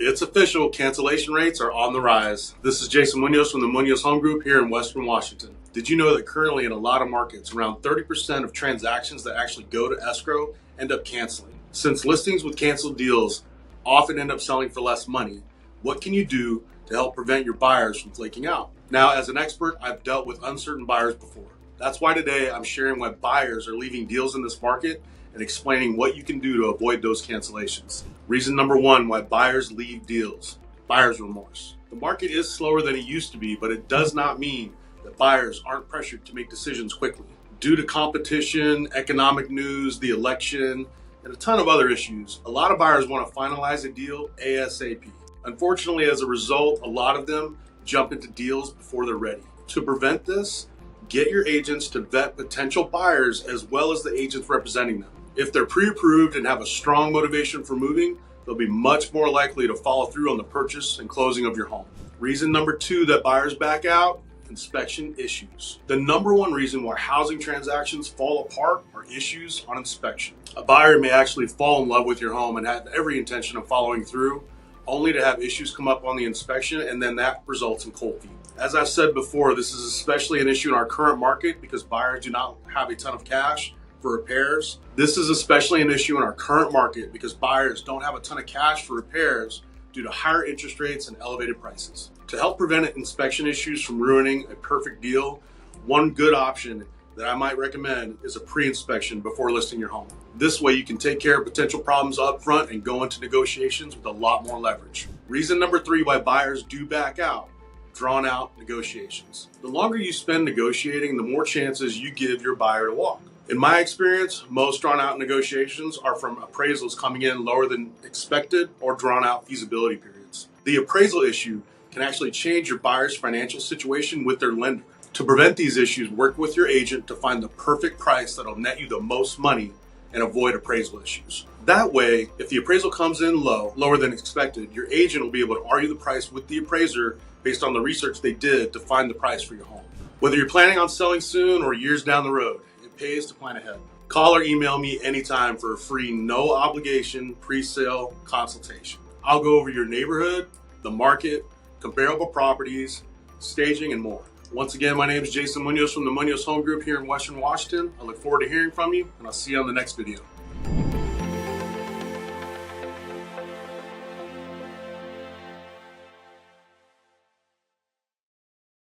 It's official, cancellation rates are on the rise. This is Jason Munoz from the Munoz Home Group here in Western Washington. Did you know that currently in a lot of markets, around 30% of transactions that actually go to escrow end up canceling? Since listings with canceled deals often end up selling for less money, what can you do to help prevent your buyers from flaking out? Now, as an expert, I've dealt with uncertain buyers before. That's why today I'm sharing why buyers are leaving deals in this market and explaining what you can do to avoid those cancellations. Reason number one why buyers leave deals: buyer's remorse. The market is slower than it used to be, but it does not mean that buyers aren't pressured to make decisions quickly. Due to competition, economic news, the election, and a ton of other issues, a lot of buyers want to finalize a deal ASAP. Unfortunately, as a result, a lot of them jump into deals before they're ready. To prevent this, get your agents to vet potential buyers as well as the agents representing them. If they're pre-approved and have a strong motivation for moving, they'll be much more likely to follow through on the purchase and closing of your home. Reason number two that buyers back out: inspection issues. The number one reason why housing transactions fall apart are issues on inspection. A buyer may actually fall in love with your home and have every intention of following through, only to have issues come up on the inspection, and then that results in cold feet. As I've said before, this is especially an issue in our current market because buyers do not have a ton of cash for repairs. This is especially an issue in our current market because buyers don't have a ton of cash for repairs due to higher interest rates and elevated prices. To help prevent inspection issues from ruining a perfect deal, one good option that I might recommend is a pre-inspection before listing your home. This way you can take care of potential problems up front and go into negotiations with a lot more leverage. Reason number three why buyers do back out: drawn out negotiations. The longer you spend negotiating, the more chances you give your buyer to walk. In my experience, most drawn out negotiations are from appraisals coming in lower than expected or drawn out feasibility periods. The appraisal issue can actually change your buyer's financial situation with their lender. To prevent these issues, work with your agent to find the perfect price that'll net you the most money and avoid appraisal issues. That way, if the appraisal comes in lower than expected, your agent will be able to argue the price with the appraiser based on the research they did to find the price for your home. Whether you're planning on selling soon or years down the road, it pays to plan ahead. Call or email me anytime for a free, no obligation pre-sale consultation. I'll go over your neighborhood, the market, comparable properties, staging, and more. Once again, my name is Jason Munoz from the Munoz Home Group here in Western Washington. I look forward to hearing from you, and I'll see you on the next video.